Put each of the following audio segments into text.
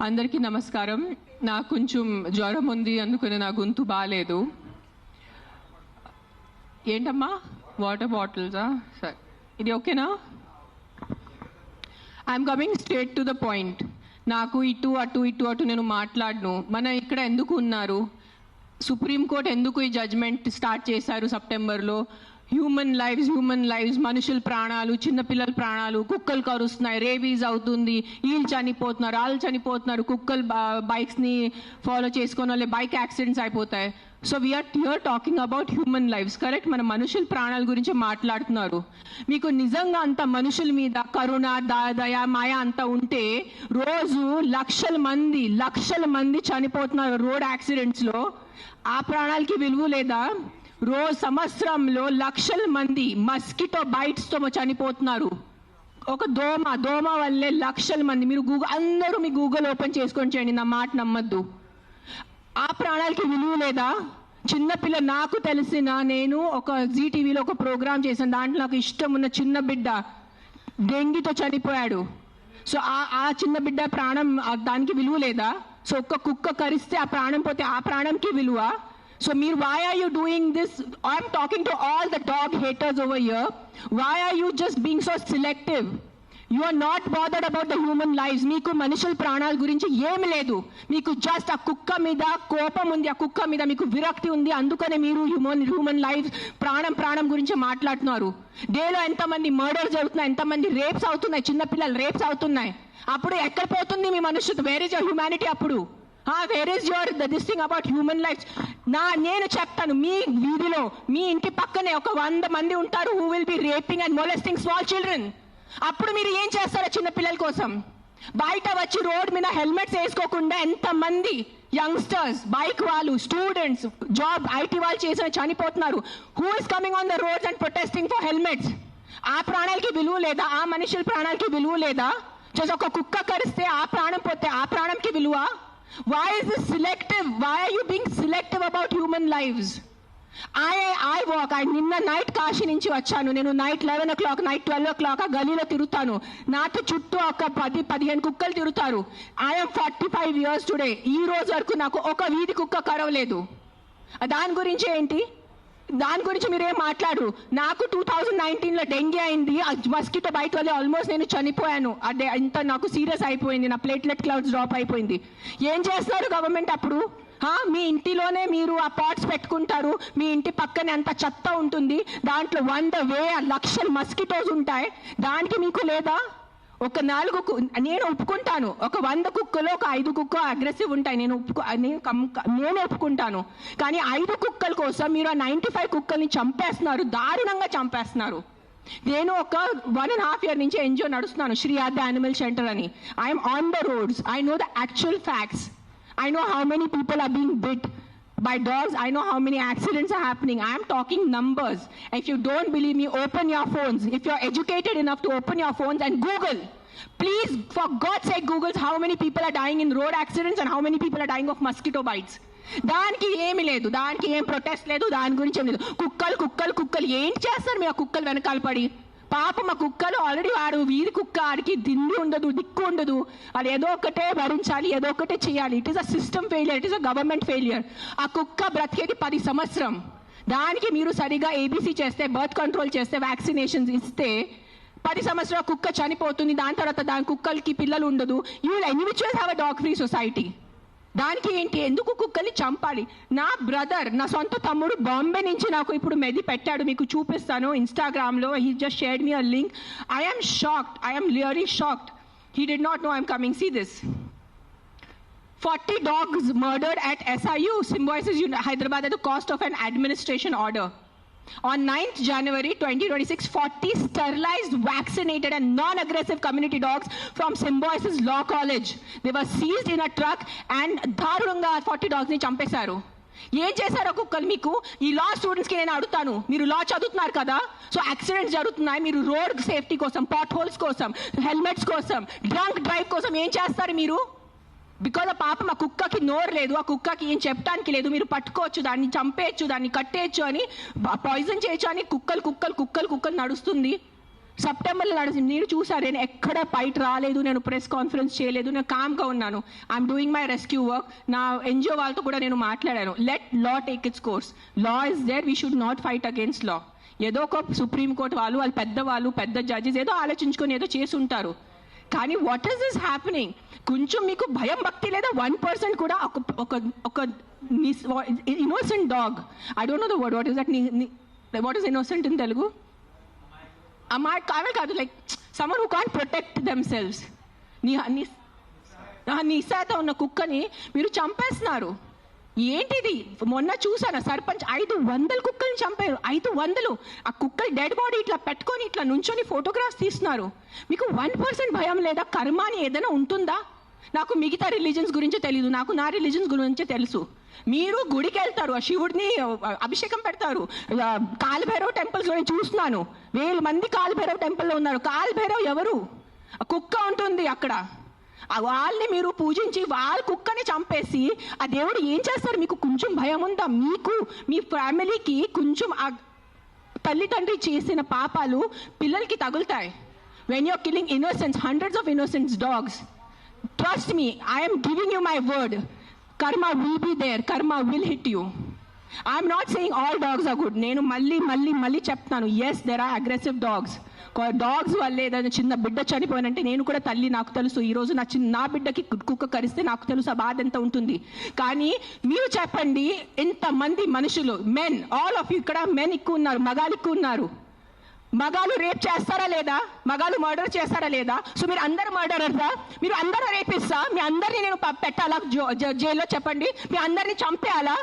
అందరికీ నమస్కారం. నాకు కొంచెం జ్వరం ఉంది, అందుకని నా గొంతు బాగాలేదు. ఏంటమ్మా వాటర్ బాటిల్సా? సరే, ఇది ఓకేనా? I'm coming straight to the point. నాకు ఇటు అటు నేను మాట్లాడను. మన ఇక్కడ ఎందుకు ఉన్నారు? సుప్రీంకోర్టు ఎందుకు ఈ జడ్జ్మెంట్ స్టార్ట్ చేశారు సెప్టెంబర్లో? హ్యూమన్ లైవ్స్, మనుషుల ప్రాణాలు, చిన్నపిల్లల ప్రాణాలు, కుక్కలు కరుస్తున్నాయి, రేబీస్ అవుతుంది, వీళ్ళు చనిపోతున్నారు, వాళ్ళు చనిపోతున్నారు, కుక్కలు బైక్స్ని ఫాలో చేసుకొని వాళ్ళే బైక్ యాక్సిడెంట్స్ అయిపోతాయి. So we're here talking about human lives, correct? మన మనుషుల ప్రాణాల గురించి మాట్లాడుతున్నారు. మీకు నిజంగా అంత మనుషుల మీద కరుణ, దయ, మాయ అంతా ఉంటే రోజు లక్షల మంది చనిపోతున్నారు రోడ్ యాక్సిడెంట్స్లో. ఆ ప్రాణాలకి విలువ లేదా? రోజు సంవత్సరంలో లక్షల మంది మస్కిటో బైట్స్తో చనిపోతున్నారు. ఒక దోమ వల్లే లక్షల మంది. మీరు అందరూ మీ గూగుల్ ఓపెన్ చేసుకొని చేయండి, నా మాట నమ్మద్దు. ఆ ప్రాణాలకి విలువ లేదా? చిన్నపిల్ల, నాకు నేను ఒక జీటీవీలో ఒక ప్రోగ్రామ్ చేశాను. దాంట్లో నాకు ఇష్టం ఉన్న చిన్న బిడ్డ డెంగీతో చనిపోయాడు. సో ఆ చిన్న బిడ్డ ప్రాణం, దానికి విలువ లేదా? సో ఒక్క కుక్క కరిస్తే ఆ ప్రాణం పోతే ఆ ప్రాణంకి విలువ? So why are you doing this? I'm talking to all the dog haters over here. Why are you just being so selective? You are not bothered about the human lives. Meeku manushal pranal gurinchi em ledu. Meeku just a kukka mida kopam undi, a kukka mida meeku virakti undi. Andukane meeru human lives pranam gurinchi maatladutunnaru. Daylo enta mandi murders avutunnayi, enta mandi rapes avutunnayi, chinna pillalu rapes avutunnayi. Appudu ekkada potundi mee manushyatvam? Where is your humanity appudu? Where is this thing about human lives? నేను చెప్తాను, మీ వీధిలో మీ ఇంటి పక్కనే ఒక 100 మంది ఉంటారు who will be raping and molesting small children. అప్పుడు మీరు ఏం చేస్తారో చిన్న పిల్లల కోసం? బయట వచ్చి రోడ్ మీద హెల్మెట్స్ వేసుకోకుండా ఎంతమంది యంగ్స్టర్స్, బైక్ వాళ్ళు, స్టూడెంట్స్, జాబ్ ఐటీ వాళ్ళు చేసిన చనిపోతున్నారు. Who is coming on the roads and protesting for helmets? ఆ ప్రాణాలకి విలువ లేదా? ఆ మనుషుల ప్రాణాలకి విలువ లేదా? జస్ట్ ఒక కుక్క కరిస్తే ఆ ప్రాణం పోతే ఆ ప్రాణంకి విలువ? Why is this selective? Why are you being selective about human lives? I walk. నిన్న నైట్ కాశీ నుంచి వచ్చాను. నేను నైట్ 11 o'clock, నైట్ 12 o'clock ఆ గలీలో తిరుగుతాను. నాతో చుట్టూ ఒక 10-15 కుక్కలు తిరుగుతారు. I'm 45 years today. ఈ రోజు వరకు నాకు ఒక వీధి కుక్క కరవలేదు. దాని గురించి ఏంటి? దాని గురించి మీరేం మాట్లాడరు. నాకు 2019లో డెంగీ అయింది. మస్కిటో బైట్ వల్ల ఆల్మోస్ట్ నేను చనిపోయాను. అదే ఇంత నాకు సీరియస్ అయిపోయింది. నా ప్లేట్లెట్ కౌంట్స్ డ్రాప్ అయిపోయింది. ఏం చేస్తారు గవర్నమెంట్ అప్పుడు? మీ ఇంటిలోనే మీరు ఆ పాట్స్ పెట్టుకుంటారు. మీ ఇంటి పక్కనే అంత చెత్త ఉంటుంది. దాంట్లో 100,000 లక్షల మస్కిటోస్ ఉంటాయి. దానికి మీకు లేదా? ఒక 4 నేను ఒప్పుకుంటాను. ఒక 100 కుక్కలో ఒక 5 కుక్క అగ్రెసివ్ ఉంటాయి. నేను ఒప్పుకుంటాను. కానీ 5 కుక్కల కోసం మీరు ఆ 95 కుక్కల్ని చంపేస్తున్నారు, దారుణంగా చంపేస్తున్నారు. నేను ఒక 1.5 year నుంచి ఎన్జిఓ నడుస్తున్నాను, శ్రీ ఆద్య యానిమల్ షెల్టర్ అని. I'm on the roads. I know the actual facts. I know how many people are being bit by dogs. I know how many accidents are happening. I am talking numbers. If you don't believe me, open your phones. If you're educated enough to open your phones and Google. Please, for God's sake, Google how many people are dying in road accidents and how many people are dying of mosquito bites. దానికి ఏమి లేదు, దానికి ఏం protest లేదు, దాని గురించి ఏం లేదు. కుక్కలు ఏం చేస్తారు మీ ఆ కుక్కలు వెనకాల పడి? పాప మా కుక్కలు ఆల్రెడీ వాడు వీధి కుక్క, ఆడికి దిండి ఉండదు, దిక్కు ఉండదు. అది ఏదో ఒకటే భరించాలి, ఏదో ఒకటే చేయాలి. It is a system failure, it is a government failure. ఆ కుక్క బ్రతికేది 10 సంవత్సరం. దానికి మీరు సరిగా ఏబీసీ చేస్తే, బర్త్ కంట్రోల్ చేస్తే, వ్యాక్సినేషన్స్ ఇస్తే 10 సంవత్సరాల కుక్క చనిపోతుంది. దాని తర్వాత దాని కుక్కలకి పిల్లలు ఉండదు. You will anyways have a dog free society. దానికి ఏంటి? ఎందుకు కుక్కల్ని చంపాలి? నా బ్రదర్, నా సొంత తమ్ముడు బాంబే నుంచి నాకు ఇప్పుడు మెది పెట్టాడు, మీకు చూపిస్తాను ఇన్స్టాగ్రామ్లో. He just shared me a link. I am shocked. I am really shocked. He did not know I'm coming. See this. 40 dogs murdered at SIU, Symbiosis Hyderabad at the cost of an administration order. On 9th January 2026, 40 sterilized, vaccinated and non-aggressive community dogs from Symbiosis Law College. They were seized in a truck and దారుణంగా 40 dogs ని చంపేశారు. ఏం చేశారో కుక్కలు మీకు? ఈ లా స్టూడెంట్స్కి నేను అడుగుతాను, మీరు లా చదువుతున్నారు కదా, సో యాక్సిడెంట్స్ జరుగుతున్నాయి, మీరు రోడ్ సేఫ్టీ కోసం, పాట్ హోల్స్ కోసం, హెల్మెట్స్ కోసం, డ్రంక్ డ్రైవ్ కోసం ఏం చేస్తారు మీరు? బికాజ్ ఆ పాపం ఆ కుక్కకి నోరు లేదు, ఆ కుక్కకి ఏం చెప్పడానికి లేదు. మీరు పట్టుకోవచ్చు, దాన్ని చంపేయచ్చు, దాన్ని కట్టేయచ్చు, అని పాయిజన్ చేయొచ్చు అని కుక్కలు నడుస్తుంది. సెప్టెంబర్లో నడిచింది. నేను చూసాను, నేను ఎక్కడ బయట రాలేదు, నేను ప్రెస్ కాన్ఫరెన్స్ చేయలేదు, నేను కామ్గా ఉన్నాను. I'm doing my rescue work. నా ఎన్జిఓ వాళ్ళతో కూడా నేను మాట్లాడాను. Let law take its course. Law is there, we should not fight against law. ఏదో ఒక సుప్రీంకోర్టు వాళ్ళు పెద్దవాళ్ళు, పెద్ద జడ్జెస్ ఏదో ఆలోచించుకొని ఏదో చేసి ఉంటారు. కానీ వాట్ ఈస్ దిస్ హ్యాపెనింగ్? కొంచెం మీకు భయం భక్తి లేదా? 1% కూడా ఒక innocent dog, I don't know the word, what is that, what is innocent in Telugu? అమ్మాయి కాదు, like someone who can't protect themselves. నిశాతో ఉన్న కుక్కని మీరు చంపేస్తున్నారు. ఏంటిది? మొన్న చూసాను, సర్పంచ్ 500 కుక్కల్ని చంపారు. 500. ఆ కుక్కలు డెడ్ బాడీ ఇట్లా పెట్టుకొని ఇట్లా నుంచొని ఫోటోగ్రాఫ్స్ తీస్తున్నారు. మీకు 1% భయం లేదా? కర్మ అని ఏదైనా ఉంటుందా? నాకు మిగతా రిలీజన్స్ గురించి తెలీదు, నాకు నా రిలీజన్స్ గురించి తెలుసు. మీరు గుడికి వెళ్తారు, ఆ శివుడిని అభిషేకం పెడతారు. కాలభైరవ్ టెంపుల్స్లో నేను చూస్తున్నాను, 1000 మంది కాలభైరవ్ టెంపుల్లో ఉన్నారు. కాలభైరవ్ ఎవరు? కుక్క ఉంటుంది అక్కడ. వాళ్ళని మీరు పూజించి వాళ్ళ కుక్కని చంపేసి ఆ దేవుడు ఏం చేస్తారు? మీకు కొంచెం భయం ఉందా? మీకు మీ ఫ్యామిలీకి కొంచెం ఆ తల్లిదండ్రి చేసిన పాపాలు పిల్లలకి తగులుతాయి. When you're killing innocents, hundreds of innocents dogs, trust me, I am giving you my word, karma will be there, karma will hit you. I am not saying all dogs are good. నేను మళ్ళీ చెప్తాను, yes there are aggressive dogs. Dogs వల్లే ఏదైనా చిన్న బిడ్డ చనిపోయినంటే నేను కూడా తల్లి, నాకు తెలుసు. ఈరోజు నా బిడ్డకి కుక్క కరిస్తే నాకు తెలుసు ఆ బాధ ఎంత ఉంటుంది. కానీ మీరు చెప్పండి, ఇంతమంది మనుషులు, మెన్, ఆల్ ఆఫ్ యూ, ఇక్కడ మెన్ ఎక్కువ ఉన్నారు, మగాలు ఎక్కువ ఉన్నారు. మగాలు రేప్ చేస్తారా లేదా? మగాలు మర్డర్ చేస్తారా లేదా? సో మీరు అందరు మర్డరర్సా? మీరు అందరూ రేపిస్తా? మీ అందరినీ నేను పెట్టాలా జైల్లో? చెప్పండి, మీ అందరినీ చంపేయాలా?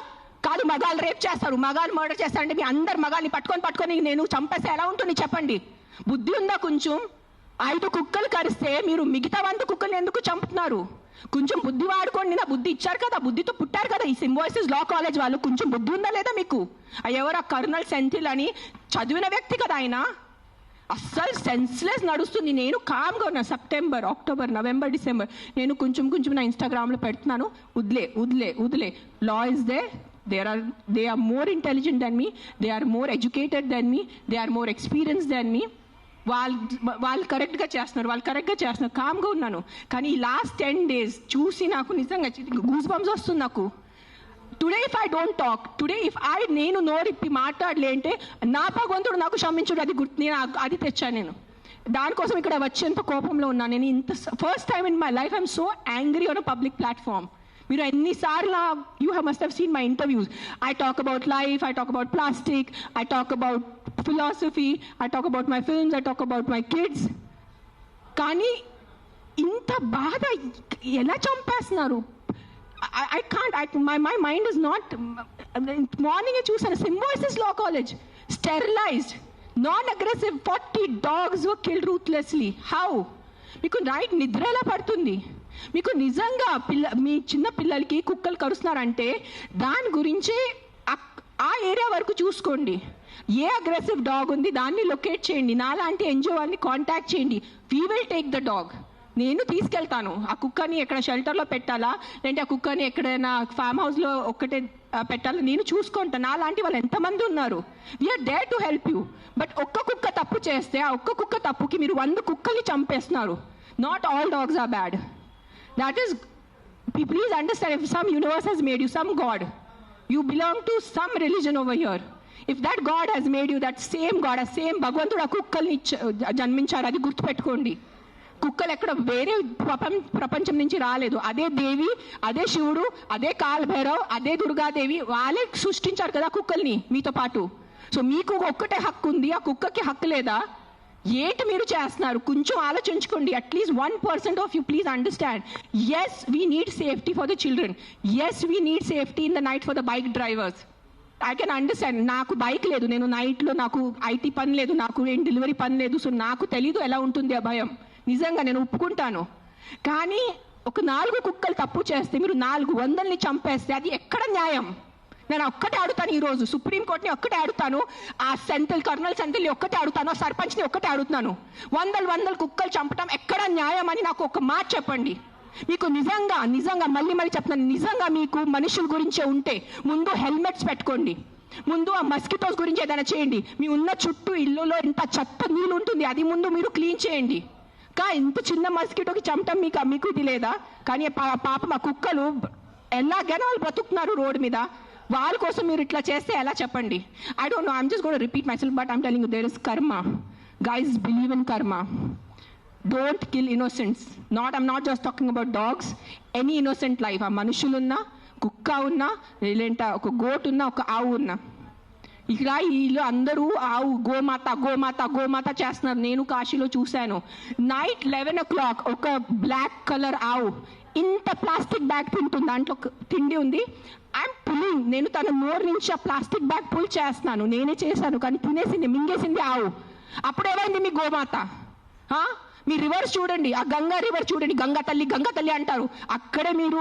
కాదు, మగాలు రేప్ చేస్తారు, మగాలు మర్డర్ చేస్తారంటే మీ అందరు మగాల్ని పట్టుకొని నేను చంపేస్తే ఎలా ఉంటుంది? చెప్పండి, బుద్ధి ఉందా కొంచెం? 5 కుక్కలు కరిస్తే మీరు మిగతా 100 కుక్కల్ని ఎందుకు చంపుతున్నారు? కొంచెం బుద్ధి వాడుకోండి. నా బుద్ధి ఇచ్చారు కదా, బుద్ధితో పుట్టారు కదా ఈ సింబాయిసిస్ లా కాలేజ్ వాళ్ళు. కొంచెం బుద్ధి ఉందా లేదా మీకు? ఎవరు? ఆ కర్నల్ సెంథిల్ అని చదివిన వ్యక్తి కదా ఆయన. అస్సలు సెన్స్లెస్ నడుస్తుంది. నేను కామ్గా ఉన్నా. సెప్టెంబర్, అక్టోబర్, నవంబర్, డిసెంబర్ నేను కొంచెం నా ఇన్స్టాగ్రామ్లో పెడుతున్నాను, వదిలే. Law is there. They are more intelligent than me, they are more educated than me, they are more experienced than me. వాళ్ళు కరెక్ట్గా చేస్తున్నారు, కామ్గా ఉన్నాను. కానీ ఈ లాస్ట్ 10 days చూసి నాకు నిజంగా గూస్ బంప్స్ వస్తుంది నాకు. Today if I don't talk, today if నేను నోరిప్పి మాట్లాడలే అంటే నా భగవంతుడు నాకు క్షమించుడు, అది గుర్తు, నేను అది తెచ్చాను. నేను దానికోసం ఇక్కడ వచ్చేంత కోపంలో ఉన్నాను. నేను ఇంత first time in my life I'm so angry on a public platform. మీరు ఎన్నిసార్లు must have seen my interviews. I talk about life, I talk about plastic, I talk about philosophy, I talk about my films, I talk about my kids. కానీ ఇంత బాధ ఎలా చంపేస్తున్నారు? I can't, my mind is not. మార్నింగే చూసాను, సింబాయిసిస్ law college, sterilised, non aggressive, 40 dogs were killed ruthlessly. How? మీకు night నిద్ర ఎలా పడుతుంది? మీకు నిజంగా మీ చిన్న పిల్లలకి కుక్కలు కరుస్తున్నారంటే దాని గురించి ఆ ఏరియా వరకు చూసుకోండి. ఏ అగ్రెసివ్ డాగ్ ఉంది దాన్ని లొకేట్ చేయండి. నాలాంటి ఎన్జిఓ వాళ్ళని కాంటాక్ట్ చేయండి. We will take the dog. నేను తీసుకెళ్తాను. ఆ కుక్కని ఎక్కడ షెల్టర్లో పెట్టాలా, లేదంటే ఆ కుక్కని ఎక్కడైనా ఫామ్ హౌస్లో ఒక్కటే పెట్టాలా, నేను చూసుకుంటాను. నాలాంటి వాళ్ళు ఎంతమంది ఉన్నారు. We're there to help you. But ఒక్క కుక్క తప్పు చేస్తే ఆ ఒక్క కుక్క తప్పుకి మీరు 100 కుక్కల్ని చంపేస్తున్నారు. Not all dogs are bad. That is, please understand, if some universe has made you, some God, you belong to some religion over here. If that God has made you, that same God, a same భగవంతుడు ఆ కుక్కల్ని జన్మించారు, అది గుర్తుపెట్టుకోండి. కుక్కలు ఎక్కడ వేరే ప్రపంచం నుంచి రాలేదు. అదే దేవి, అదే శివుడు, అదే కాలభైరవ్, అదే దుర్గాదేవి, వాళ్ళే సృష్టించారు కదా కుక్కల్ని మీతో పాటు. సో మీకు ఒక్కటే హక్కు ఉంది, ఆ కుక్కకి హక్కు లేదా? ఏంటి మీరు చేస్తున్నారు? కొంచెం ఆలోచించుకోండి. At least 1% of you please understand. Yes we need safety for the children. Yes we need safety in the night for the bike drivers. I can understand. నాకు బైక్ లేదు, నేను నైట్లో నాకు ఐటీ పని లేదు, నాకు ఏం డెలివరీ పని లేదు. సో నాకు తెలీదు ఎలా ఉంటుంది ఆ భయం. నిజంగా నేను ఒప్పుకుంటాను. కానీ ఒక 4 కుక్కలు తప్పు చేస్తే మీరు 400ని చంపేస్తే అది ఎక్కడ న్యాయం? నేను ఒక్కటే అడుగుతాను ఈరోజు, సుప్రీంకోర్టుని ఒక్కటే అడుగుతాను, ఆ కర్నల్ సెంథిల్ని ఒక్కటే అడుగుతాను, ఆ సర్పంచ్ని ఒక్కటే అడుగుతాను. 100 కుక్కలు చంపడం ఎక్కడ న్యాయం అని నాకు ఒక మాట చెప్పండి. మీకు నిజంగా మళ్ళీ చెప్తున్నాను, నిజంగా మీకు మనుషుల గురించే ఉంటే ముందు హెల్మెట్స్ పెట్టుకోండి. ముందు ఆ మస్కిటోస్ గురించి ఏదైనా చేయండి. మీ ఉన్న చుట్టూ ఇల్లులో ఇంత చెత్త నీళ్ళు ఉంటుంది, అది ముందు మీరు క్లీన్ చేయండి. ఇంత చిన్న మస్కిటోకి చంపటం మీకు ఇది లేదా? కానీ పాపం ఆ కుక్కలు ఎలాగైనా వాళ్ళు బ్రతుకుతున్నారు రోడ్డు మీద. వాళ్ళ కోసం మీరు ఇట్లా చేస్తే ఎలా చెప్పండి? I don't know, I'm just gonna repeat my self, but I'm telling you there is karma. Guys, believe in karma. Don't kill innocents. I'm not just talking about dogs. Any innocent life. ఆ మనుషులున్నా, కుక్క ఉన్నా, లేదంటే ఒక goat ఉన్నా, ఒక ఆవు ఉన్నా. ఇక్కడ వీళ్ళు అందరూ ఆవు గోమాత గోమాత గోమాత చేస్తున్నారు. నేను కాశీలో చూశాను. నైట్ 11 o'clock ఒక బ్లాక్ కలర్ ఆవు ఇంత ప్లాస్టిక్ బ్యాగ్ తింటుంది, దాంట్లో తిండి ఉంది. ఐఎమ్ పుల్లింగ్, నేను తన నోరు నుంచి ఆ ప్లాస్టిక్ బ్యాగ్ పుల్ చేస్తున్నాను. నేనే చేశాను, కానీ తినేసింది, మింగేసింది ఆవు. అప్పుడు ఏమైంది మీ గోమాత? మీ రివర్స్ చూడండి, ఆ గంగా రివర్ చూడండి, గంగా తల్లి అంటారు. అక్కడే మీరు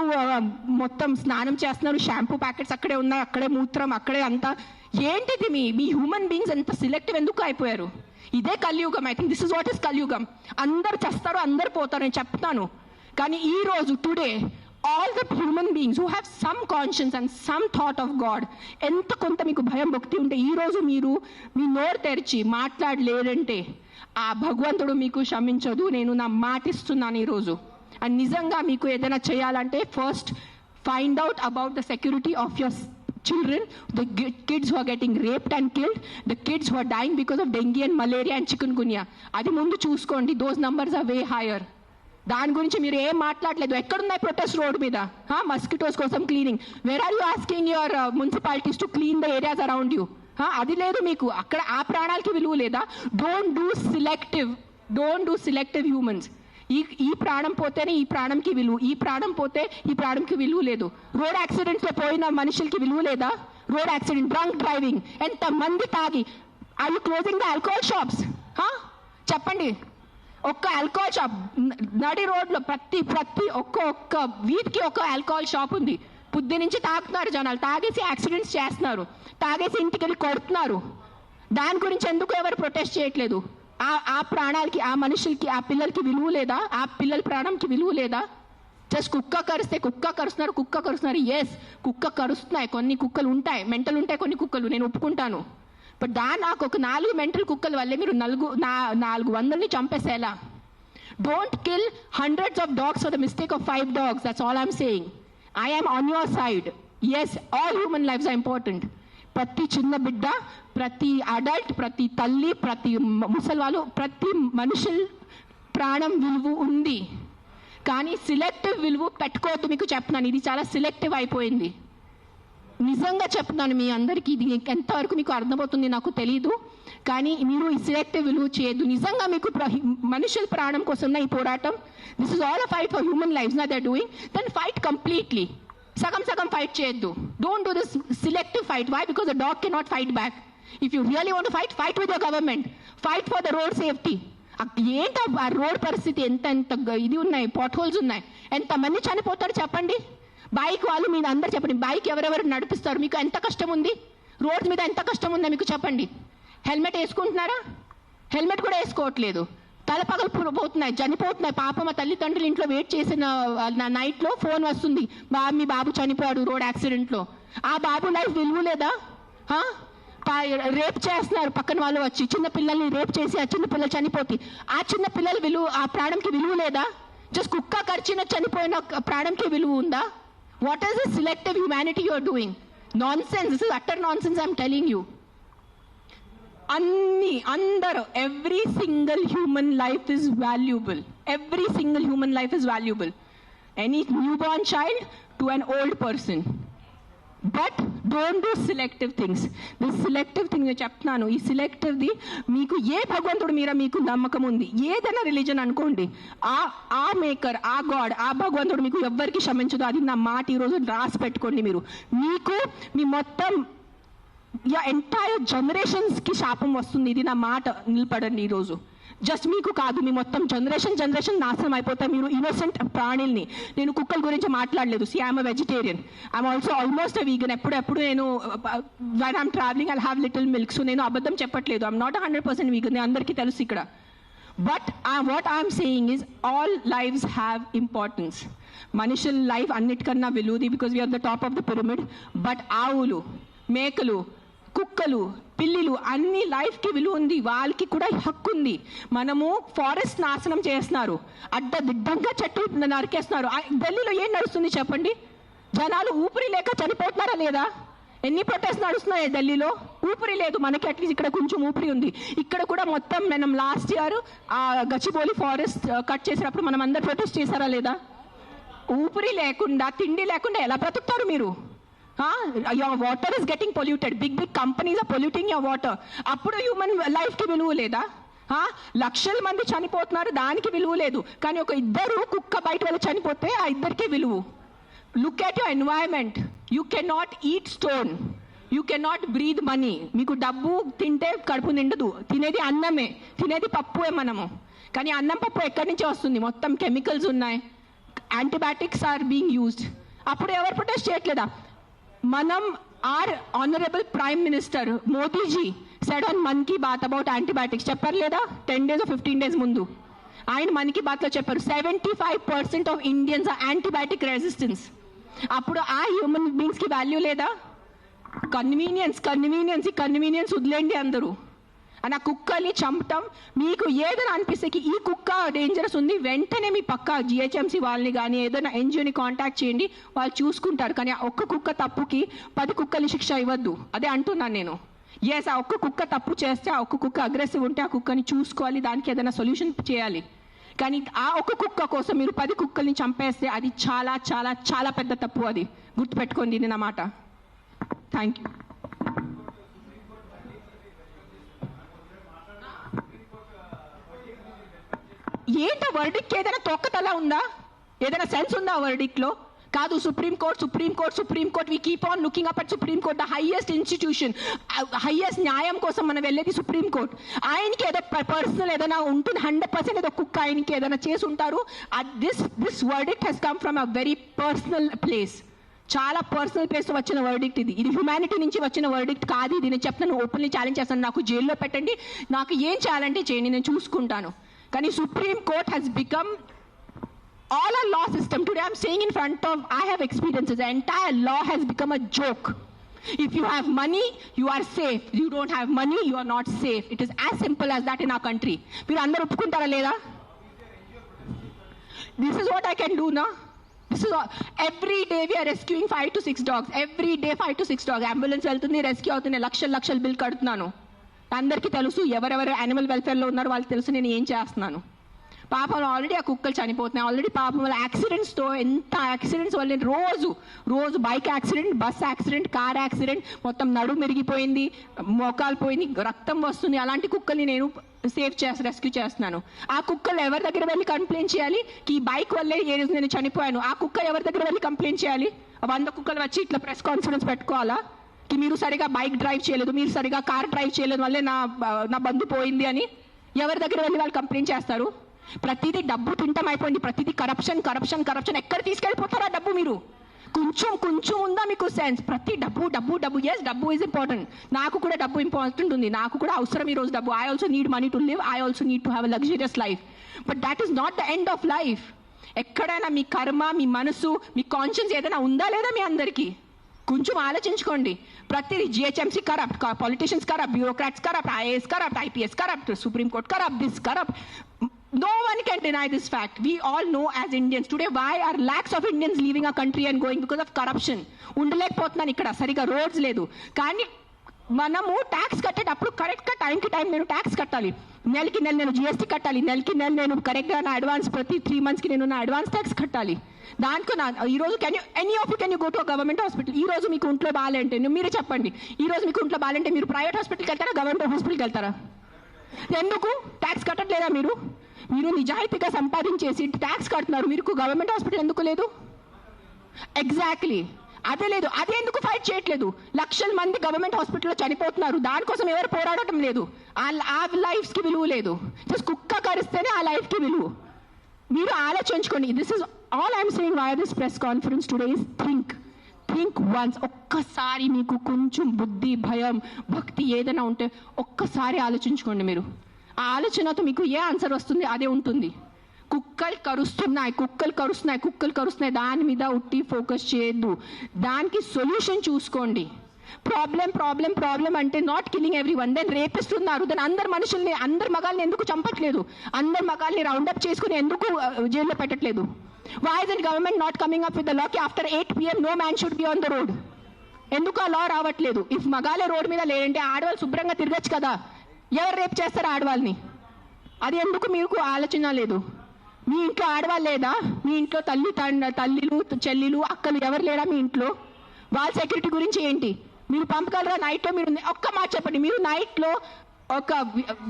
మొత్తం స్నానం చేస్తున్నారు, షాంపూ ప్యాకెట్స్ అక్కడే ఉన్నాయి, అక్కడే మూత్రం, అక్కడే అంతా. ఏంటిది మీ హ్యూమన్ బీయింగ్స్ ఎంత సిలెక్టివ్ ఎందుకు అయిపోయారు? ఇదే కలియుగం. I think this is what is కలియుగం. అందరు చేస్తారు, అందరు పోతారు, నేను చెప్తాను. కానీ ఈ రోజు today all the human beings who have some conscience and some thought of God, ఎంత కొంత మీకు భయం భక్తి ఉంటే ఈ రోజు మీరు మీ నోరు తెరిచి మాట్లాడలేదంటే ఆ భగవంతుడు మీకు క్షమించదు. నేను నా మాట ఇస్తున్నాను ఈరోజు. అండ్ నిజంగా మీకు ఏదైనా చేయాలంటే first find out about the security of your children, the kids who are getting raped and killed, the kids who are dying because of dengue and malaria and chikungunya. అది ముందు చూసుకోండి. those numbers are way higher. దాని గురించి మీరు ఏం మాట్లాడలేదు. ఎక్కడున్నాయి protest road మీద? మస్కిటోస్ కోసం cleaning. Where are you asking your municipalities to clean the areas around you? అది లేదు మీకు. అక్కడ ఆ ప్రాణాలకి విలువ లేదా? Don't do selective humans. ఈ ప్రాణం పోతేనే ఈ ప్రాణంకి విలువ, ఈ ప్రాణం పోతే ఈ ప్రాణంకి విలువ లేదు. రోడ్ యాక్సిడెంట్స్లో పోయిన మనుషులకి విలువ లేదా? రోడ్ యాక్సిడెంట్, డ్రంక్ డ్రైవింగ్, ఎంత మంది తాగి. Are you closing the alcohol shops? చెప్పండి. ఒక్క ఆల్కహాల్ షాప్ నడి రోడ్లో ప్రతి ఒక్క వీధికి ఒక ఆల్కహాల్ షాప్ ఉంది. పొద్దు నుంచి తాగుతున్నారు జనాలు, తాగేసి యాక్సిడెంట్స్ చేస్తున్నారు, తాగేసి ఇంటికి వెళ్ళి కొడుతున్నారు. దాని గురించి ఎందుకు ఎవరు ప్రొటెస్ట్ చేయట్లేదు? ఆ ప్రాణాలకి, ఆ మనుషులకి, ఆ పిల్లలకి విలువ లేదా? ఆ పిల్లల ప్రాణంకి విలువ లేదా? జస్ట్ కుక్క కరుస్తున్నారు. ఎస్, కుక్క కరుస్తున్నాయి, కొన్ని కుక్కలు ఉంటాయి, మెంటల్ ఉంటాయి కొన్ని కుక్కలు, నేను ఒప్పుకుంటాను. బట్ నాకు ఒక 4 మెంటల్ కుక్కల వల్లే మీరు 400ని చంపేసేలా? Don't kill hundreds of dogs for the mistake of 5 dogs. That's all I'm saying. I am on your side. Yes, all human lives are important. ప్రతి చిన్న బిడ్డ, ప్రతి అడల్ట్, ప్రతి తల్లి, ప్రతి ముసలివాళ్ళు, ప్రతి మనుషుల ప్రాణం విలువ ఉంది. కానీ సిలెక్టివ్ విలువ పెట్టుకోవద్దు. మీకు చెప్తున్నాను, ఇది చాలా సిలెక్టివ్ అయిపోయింది. నిజంగా చెప్తున్నాను మీ అందరికీ. ఇది ఎంతవరకు మీకు అర్థమవుతుంది నాకు తెలీదు, కానీ మీరు ఈ సిలెక్టివ్ విలువ చేయొద్దు. నిజంగా మీకు మనుషుల ప్రాణం కోసం ఈ పోరాటం, this is all a fight for human lifes నా they are doing, then fight completely. సగం ఫైట్ చేయొద్దు. Don't do this selective fight. Why? Because the dog cannot fight back. If you really want fight with your government, fight for the road safety. ఏంటి ఆ road పరిస్థితి? ఎంత ఇది ఉన్నాయి, pot holes ఉన్నాయి, ఎంతమంది చనిపోతారు చెప్పండి. బైక్ వాళ్ళు మీరు అందరు చెప్పండి, బైక్ ఎవరెవరు నడిపిస్తారు? మీకు ఎంత కష్టం ఉంది? రోడ్స్ మీద ఎంత కష్టం ఉందో మీకు చెప్పండి. హెల్మెట్ వేసుకుంటున్నారా? హెల్మెట్ కూడా వేసుకోవట్లేదు. తలపగలు పోతున్నాయి, చనిపోతున్నాయి. పాప మా తల్లిదండ్రులు ఇంట్లో వెయిట్ చేసిన నైట్లో ఫోన్ వస్తుంది, మీ బాబు చనిపోయాడు రోడ్ యాక్సిడెంట్లో. ఆ బాబు లైఫ్ విలువ లేదా? రేప్ చేస్తున్నారు పక్కన వాళ్ళు వచ్చి, చిన్న పిల్లల్ని రేప్ చేసి ఆ చిన్న పిల్లలు చనిపోతే ఆ చిన్న పిల్లల విలువ, ఆ ప్రాణంకి విలువ లేదా? జస్ట్ కుక్క కరిచిన చనిపోయిన ప్రాణంకి విలువ ఉందా? What is the selective humanity you are doing? Nonsense. This is utter nonsense I'm telling you. అందరూ, every single human life is valuable. Every single human life is valuable. Any newborn child to an old person. But don't do selective things. The selective thing నేను చెప్తున్నాను, ఈ సెలెక్టివ్ది మీకు ఏ భగవంతుడు మీద మీకు నమ్మకం ఉంది, ఏదైనా రిలీజన్ అనుకోండి, ఆ మేకర్, ఆ గాడ్, ఆ భగవంతుడు మీకు ఎవ్వరికి క్షమించదు. అది నా మాట ఈరోజు రాసి పెట్టుకోండి. మీకు మీ మొత్తం ఎంటైర్ జనరేషన్స్కి శాపం వస్తుంది. ఇది నా మాట, నిలబడండి ఈరోజు. జస్ట్ మీకు కాదు, మీ మొత్తం జనరేషన్ నాశనం అయిపోతాయి. మీరు ఇన్నోసెంట్ ప్రాణుల్ని, నేను కుక్కల గురించి మాట్లాడలేదు. See I'm vegetarian, I'm also almost vegan. ఎప్పుడెప్పుడు నేను when I'm travelling I have little milk. So నేను అబద్ధం చెప్పట్లేదు. ఐఎమ్ నాట్ 100% వీగన్, నేను అందరికీ తెలుసు ఇక్కడ. But what I'm saying is all lives have importance. మనుషుల లైఫ్ అన్నిటికన్నా విలువది, because we're the top of the pyramid. But ఆవులు, మేకలు, కుక్కలు, పిల్లిలు అన్ని లైఫ్కి విలువ ఉంది, వాళ్ళకి కూడా హక్కు ఉంది. మనము ఫారెస్ట్ నాశనం చేస్తున్నారు, అడ్డదిడ్డంగా చెట్లు నరికేస్తున్నారు. ఢిల్లీలో ఏం నడుస్తుంది చెప్పండి? జనాలు ఊపిరి లేక చనిపోతున్నారా లేదా? ఎన్ని ప్రొటెస్ట్ నడుస్తున్నాయి ఢిల్లీలో? ఊపిరి లేదు. మనకి అట్లీస్ట్ ఇక్కడ కొంచెం ఊపిరి ఉంది. ఇక్కడ కూడా మొత్తం మనం లాస్ట్ ఇయర్ ఆ గచ్చిబౌలి ఫారెస్ట్ కట్ చేసినప్పుడు మనం అందరు ప్రొటెస్ట్ చేశారా లేదా? ఊపిరి లేకుండా, తిండి లేకుండా ఎలా బ్రతుకుతారు మీరు? Your water is getting polluted, big companies are polluting your water. అప్పుడు హ్యూమన్ లైఫ్కి విలువ లేదా? లక్షల మంది చనిపోతున్నారు, దానికి విలువ లేదు. కానీ ఒక ఇద్దరు కుక్క బయట వెళ్ళి చనిపోతే ఆ ఇద్దరికే విలువ. Look at your environment. You can not eat stone, you can not breathe money. మీకు డబ్బు తింటే కడుపు నిండదు, తినేది అన్నమే, తినేది పప్పుే మనము. కానీ అన్నం పప్పు ఎక్కడి నుంచి వస్తుంది? మొత్తం కెమికల్స్ ఉన్నాయి, యాంటీబయాటిక్స్ ఆర్ బీయింగ్ యూజ్డ్. అప్పుడు ఎవరు ప్రొటెస్ట్ చేయట్లేదా? మనం our honourable prime minister Modi ji said on Mann Ki Baat about antibiotics. చెప్పారు లేదా? 10 days or 15 days ముందు ఆయన మన్ కీ బాత్లో చెప్పారు 75% of Indians are antibiotic resistance. అప్పుడు ఆ హ్యూమన్ బీయింగ్స్కి వాల్యూ లేదా? కన్వీనియన్స్ వదిలేండి అందరూ. అని ఆ కుక్కని చంపటం మీకు ఏదైనా అనిపిస్తే ఈ కుక్క డేంజరస్ ఉంది, వెంటనే మీ పక్క జిహెచ్ఎంసీ వాళ్ళని కానీ ఏదైనా ఎన్జిఓని కాంటాక్ట్ చేయండి, వాళ్ళు చూసుకుంటారు. కానీ ఆ ఒక్క కుక్క తప్పుకి 10 కుక్కల్ని శిక్ష ఇవ్వద్దు. అదే అంటున్నాను నేను. ఎస్, ఆ ఒక్క కుక్క తప్పు చేస్తే, ఆ ఒక్క కుక్క అగ్రెసివ్ ఉంటే ఆ కుక్కని చూసుకోవాలి, దానికి ఏదైనా సొల్యూషన్ చేయాలి. కానీ ఆ ఒక్క కుక్క కోసం మీరు 10 కుక్కల్ని చంపేస్తే అది చాలా చాలా చాలా పెద్ద తప్పు. అది గుర్తుపెట్టుకోండి, ఇది నా మాట. Thank you. ఏంటో వర్డిక్ట్ ఏదైనా తొక్కతలా ఉందా? ఏదైనా సెన్స్ ఉందా వర్డిక్ట్లో? కాదు, Supreme Court we keep on looking up at Supreme Court, the highest institution, highest న్యాయం కోసం మనం వెళ్ళేది సుప్రీంకోర్ట్. ఆయనకి ఏదో పర్సనల్ ఏదైనా ఉంటుంది, 100% ఏదో కుక్క ఆయనకి ఏదైనా చేసి ఉంటారు. This verdict has come from a very personal place, చాలా పర్సనల్ ప్లేస్ వచ్చిన వర్డిక్ట్ ఇది. ఇది హ్యుమానిటీ నుంచి వచ్చిన వర్డిక్ట్ కాదు. ఇది నేను చెప్తాను, ఓపెన్లీ ఛాలెంజ్ చేస్తాను. నాకు జైల్లో పెట్టండి, నాకు ఏం చేయాలంటే చేయండి, నేను చూసుకుంటాను. కానీ supreme court has become all our law system. Today I'm saying in front of, I have experiences, the entire law has become a joke. If you have money, you are safe. You don't have money, you are not safe. It is as simple as that in our country. మీరు అందరూ ఒప్పుకుంటారా లేదా? This is what I can do now. This is all. Every day we are rescuing 5 to 6 dogs. Every day 5 to 6 dogs. Ambulance వెళ్తుంది, rescue అవుతుంది, లక్షల bill కడుతున్నాను. అందరికీ తెలుసు, ఎవరెవరు యానిమల్ వెల్ఫేర్లో ఉన్నారో వాళ్ళకి తెలుసు నేను ఏం చేస్తున్నాను. పాపం ఆల్రెడీ ఆ కుక్కలు చనిపోతున్నాయి. ఆల్రెడీ పాపం వల్ల యాక్సిడెంట్స్తో, ఎంత యాక్సిడెంట్స్ వల్ల రోజు bike accident, bus accident, car accident, మొత్తం నడుము మెరిగిపోయింది, మోకాలు పోయింది, రక్తం వస్తుంది. అలాంటి కుక్కల్ని నేను రెస్క్యూ చేస్తున్నాను. ఆ కుక్కలు ఎవరి దగ్గర వెళ్ళి కంప్లైంట్ చేయాలి? ఈ బైక్ వల్లే ఏ రోజు నేను చనిపోయాను. ఆ కుక్క ఎవరి దగ్గర వెళ్ళి కంప్లైంట్ చేయాలి? 100 కుక్కలు వచ్చి ఇట్లా ప్రెస్ కాన్ఫరెన్స్ పెట్టుకోవాలా? మీరు సరిగా బైక్ డ్రైవ్ చేయలేదు, మీరు సరిగా కార్ డ్రైవ్ చేయలేదు వల్లే నా బంధు పోయింది అని ఎవరి దగ్గర వెళ్ళి వాళ్ళు కంప్లైంట్ చేస్తారు? ప్రతిదీ డబ్బు తింటం అయిపోయింది, ప్రతిదీ కరప్షన్. ఎక్కడ తీసుకెళ్ళిపోతారా డబ్బు? మీరు కొంచెం ఉందా మీకు సెన్స్? ప్రతి డబ్బు. ఎస్, డబ్బు ఈజ్ ఇంపార్టెంట్. నాకు కూడా డబ్బు ఇంపార్టెంట్ ఉంది, నాకు కూడా అవసరం ఈరోజు డబ్బు. I also need money to live, I also need to have a luxurious life. But that is not the end of life. ఎక్కడైనా మీ కర్మ, మీ మనసు, మీ కాన్షియన్స్ ఏదైనా ఉందా లేదా మీ అందరికీ? కొంచెం ఆలోచించుకోండి. ప్రతి GHMC corrupt, politicians corrupt, bureaucrats corrupt, IAS corrupt, IPS corrupt, supreme court corrupt, this corrupt. No one can deny this fact. We all know as Indians today why are lakhs of Indians leaving our country and going because of corruption. ఉండలేకపోతున్నాను ఇక్కడ, సరిగా roads లేదు. కానీ మనము tax కట్టేటప్పుడు కరెక్ట్గా టైంకి time నేను tax కట్టాలి. నెలకి నెల నేను జిఎస్టీ కట్టాలి, నెలకి నెల నేను కరెక్ట్గా నా అడ్వాన్స్, ప్రతి 3 monthsకి నేను నా అడ్వాన్స్ ట్యాక్స్ కట్టాలి. దానికి ఈరోజు can you go to government hospital? ఈ రోజు మీకు ఒంట్లో బాగాలంటే మీరే చెప్పండి, ఈ రోజు మీకు ఒంట్లో బాగాలంటే మీరు ప్రైవేట్ హాస్పిటల్కి వెళ్తారా, గవర్నమెంట్ హాస్పిటల్కి వెళ్తారా? ఎందుకు ట్యాక్స్ కట్టట్లేదా మీరు? మీరు నిజాయితీగా సంపాదించేసి ట్యాక్స్ కడుతున్నారు, మీకు గవర్నమెంట్ హాస్పిటల్ ఎందుకు లేదు? ఎగ్జాక్ట్లీ అదే లేదు. అదే ఎందుకు ఫైట్ చేయట్లేదు? లక్షల మంది గవర్నమెంట్ హాస్పిటల్లో చనిపోతున్నారు, దానికోసం ఎవరు పోరాడటం లేదు. ఆ లైఫ్స్కి విలువ లేదు. జస్ట్ కుక్క కరిస్తేనే ఆ లైఫ్కి విలువ. మీరు ఆలోచించుకోండి. This is all I'm saying why this press conference today is think once. ఒక్కసారి మీకు కొంచెం బుద్ధి, భయం, భక్తి ఏదైనా ఉంటే ఒక్కసారి ఆలోచించుకోండి. మీరు ఆ ఆలోచనతో మీకు ఏ ఆన్సర్ వస్తుంది అదే ఉంటుంది. కుక్కలు కరుస్తున్నాయి, దాని మీద ఉట్టి ఫోకస్ చేయొద్దు. దానికి సొల్యూషన్ చూసుకోండి. ప్రాబ్లం అంటే not killing everyone. Then rapist ఉన్నారు, దెన్ అందరు మనుషుల్ని, అందరు మగాల్ని ఎందుకు చంపట్లేదు? అందరు మగాల్ని రౌండప్ చేసుకుని ఎందుకు జైల్లో పెట్టట్లేదు? Why is the government not coming up with the law కి after 8 PM no man should be on the road? ఎందుకు ఆ లా రావట్లేదు? ఇఫ్ మగాలే రోడ్ మీద లేదంటే ఆడవాళ్ళు శుభ్రంగా తిరగచ్చు కదా. ఎవరు రేపు చేస్తారు ఆడవాళ్ళని? అది ఎందుకు మీకు ఆలోచన లేదు? మీ ఇంట్లో ఆడవాళ్ళు లేదా? మీ ఇంట్లో తల్లిలు చెల్లిలు అక్కలు ఎవరు లేరా మీ ఇంట్లో? వాళ్ళ సెక్యూరిటీ గురించి ఏంటి? మీరు పంపగలరా నైట్లో? మీరు ఒక్క మాట చెప్పండి, మీరు నైట్లో ఒక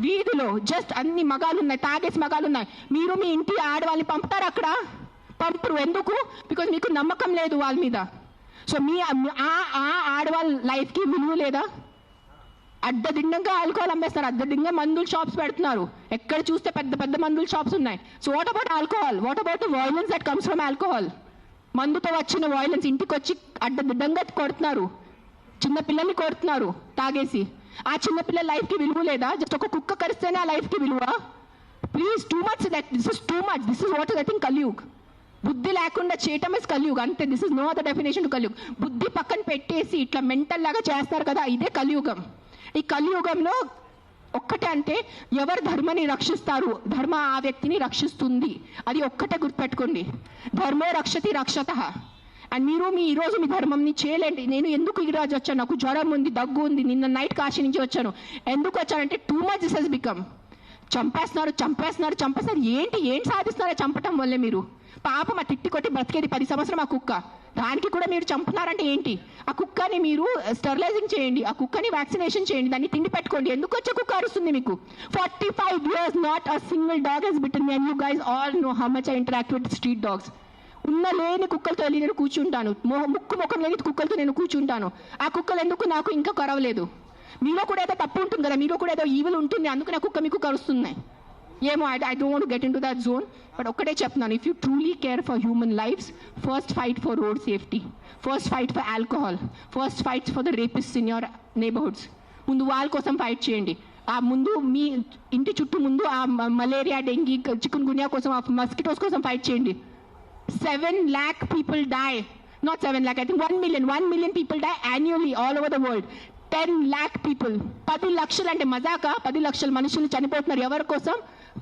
వీధిలో జస్ట్ అన్ని మగాలు ఉన్నాయి, తాగేసి మగాలు ఉన్నాయి, మీరు మీ ఇంటి ఆడవాళ్ళని పంపుతారు అక్కడ? పంపరు. ఎందుకు? బికాజ్ మీకు నమ్మకం లేదు వాళ్ళ మీద. సో మీ ఆడవాళ్ళ లైఫ్కి విలువ లేదా? అడ్డదిడ్డంగా ఆల్కహాల్ అమ్మేస్తారు, అడ్డదిడ్డంగా మందుల షాప్స్ పెడుతున్నారు, ఎక్కడ చూస్తే పెద్ద పెద్ద మందుల షాప్స్ ఉన్నాయి. So what about alcohol? What about the violence that comes from alcohol? మందుతో వచ్చిన వైలెన్స్, ఇంటికి వచ్చి అడ్డదిడ్డంగా కొడుతున్నారు, చిన్నపిల్లల్ని కొడుతున్నారు తాగేసి. ఆ చిన్నపిల్లల లైఫ్కి విలువ లేదా? జస్ట్ ఒక కుక్క కరిస్తేనే ఆ లైఫ్కి విలువ? Please, too much, this is too much. This is what is I think Kaliyug. బుద్ధి లేకుండా చేయటం ఇస్ కలియుగ్ అంతే. This is no other definition to Kaliyug. బుద్ధి పక్కన పెట్టేసి ఇట్లా మెంటల్ లాగా చేస్తారు కదా, ఇదే కలియుగం. ఈ కలియుగంలో ఒక్కటే అంటే ఎవరు ధర్మాన్ని రక్షిస్తారు? ధర్మ ఆ వ్యక్తిని రక్షిస్తుంది. అది ఒక్కటే గుర్తుపెట్టుకోండి. ధర్మో రక్షతి రక్షతః. అండ్ మీరు ఈరోజు మీ ధర్మంని చేయలేండి. నేను ఎందుకు ఈరోజు వచ్చాను? నాకు జ్వరం ఉంది, దగ్గు ఉంది, నిన్న నైట్ కాశీ నుంచి వచ్చాను. ఎందుకు వచ్చానంటే too much this has become. చంపేస్తున్నారు. ఏంటి సాధిస్తున్నారో చంపటం వల్లే? మీరు పాపం ఆ తిట్టి కొట్టి బ్రతికేది 10 సంవత్సరం ఆ కుక్క, దానికి కూడా మీరు చంపుతున్నారంటే ఏంటి? ఆ కుక్కని మీరు స్టెరిలైజింగ్ చేయండి, ఆ కుక్కని వ్యాక్సినేషన్ చేయండి, దాన్ని తిండి పెట్టుకోండి. ఎందుకు వచ్చే కుక్క అరుస్తుంది మీకు? 45 years not a single dog has bitten me. And you guys all know how much I interact with street dogs. ఉన్న లేని కుక్కలతో వెళ్ళి నేను కూర్చుంటాను, ముఖం లేని కుక్కలతో నేను కూర్చుంటాను. ఆ కుక్కలు ఎందుకు నాకు ఇంకా కరవలేదు? మీలో కూడా ఏదో తప్పు ఉంటుంది కదా, మీలో కూడా ఏదో ఈవిల్ ఉంటుంది, అందుకని ఆ కుక్క మీకు కరుస్తున్నాయి ఏమో. I don't want to get into that zone. But ఒక్కటే చెప్తున్నాను, if you truly care for human lives, first fight for road safety, first fight for alcohol, first fight for the rapist in your neighbourhoods. ముందు వాళ్ళ కోసం fight చేయండి. ఆ ముందు మీ ఇంటి చుట్టూ ముందు ఆ మలేరియా, డెంగీ, చికున్ గున్యా కోసం, ఆ మస్కిటోస్ కోసం ఫైట్ చేయండి. 7 lakh people die, not 7 lakh, I think 1 million people die annually all over the world. 10 lakh people, 10 లక్షలు అంటే మజాకా? 10 లక్షల మనుషులు చనిపోతున్నారు ఎవరి కోసం?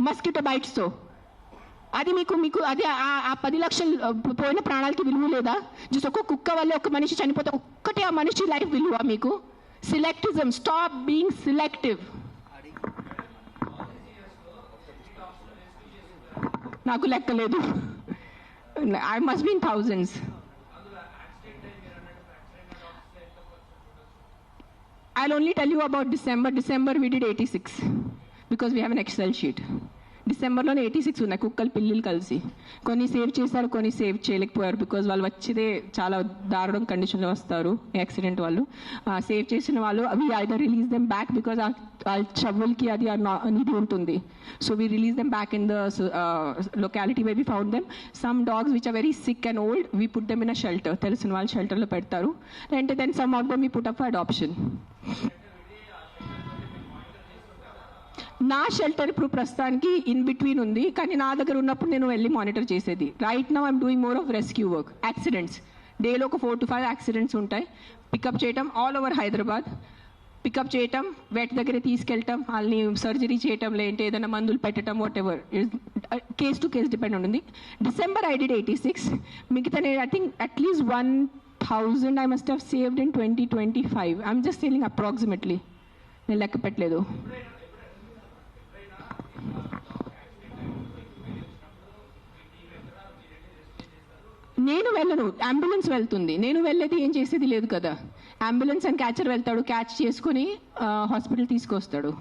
మస్కిటో బైట్స్తో. అది మీకు అది ఆ 10 లక్షలు పోయిన ప్రాణాలకి విలువ లేదా? జస్ట్ ఒక కుక్క వల్ల ఒక మనిషి చనిపోతే ఒక్కటే ఆ మనిషి లైఫ్ విలువ మీకు? సెలెక్టిజం, స్టాప్ బీయింగ్ సెలెక్టివ్. నాకు లెక్కలేదు, I must be in thousands. I'll only tell you about December. December we did 86 because we have an Excel sheet. డిసెంబర్లోనే 86 ఉన్నాయి కుక్కలు పిల్లలు కలిసి. కొన్ని సేవ్ చేశారు, కొన్ని సేవ్ చేయలేకపోయారు బికాజ్ వాళ్ళు వచ్చేదే చాలా దారుణం కండిషన్లో వస్తారు యాక్సిడెంట్ వాళ్ళు. సేవ్ చేసిన వాళ్ళు we either release them back because ఆ షవల్కి అది నిధి ఉంటుంది. So we release them back in the locality way we found them. Some dogs which are very sick and old we put them in a shelter, తెలిసిన వాళ్ళు షెల్టర్లో పెడతారు. అంటే then some of them we put up for adoption. నా shelter ఇప్పుడు ప్రస్తుతానికి in between ఉంది, కానీ నా దగ్గర ఉన్నప్పుడు నేను వెళ్ళి మానిటర్ చేసేది. Right now I'm doing more of rescue work. Accidents డేలో ఒక 4 to 5 యాక్సిడెంట్స్ ఉంటాయి. పికప్ చేయటం ఆల్ ఓవర్ హైదరాబాద్, పికప్ చేయటం, వెట్ దగ్గర తీసుకెళ్ళటం, వాళ్ళని సర్జరీ చేయటం, లేదంటే ఏదైనా మందులు పెట్టడం, whatever case to case depend ఉంటుంది. December I did 86. మిగతా నేను I think at least 1000 I must have saved in 2025. I'm just saying approximately, నేను లెక్క పెట్టలేదు. నేను వెళ్ళను, అంబులెన్స్ వెళ్తుంది. నేను వెళ్ళేది ఏం చేసేది లేదు కదా. అంబులెన్స్ అండ్ క్యాచర్ వెళ్తాడు, క్యాచ్ చేసుకుని హాస్పిటల్ తీసుకొస్తాడు.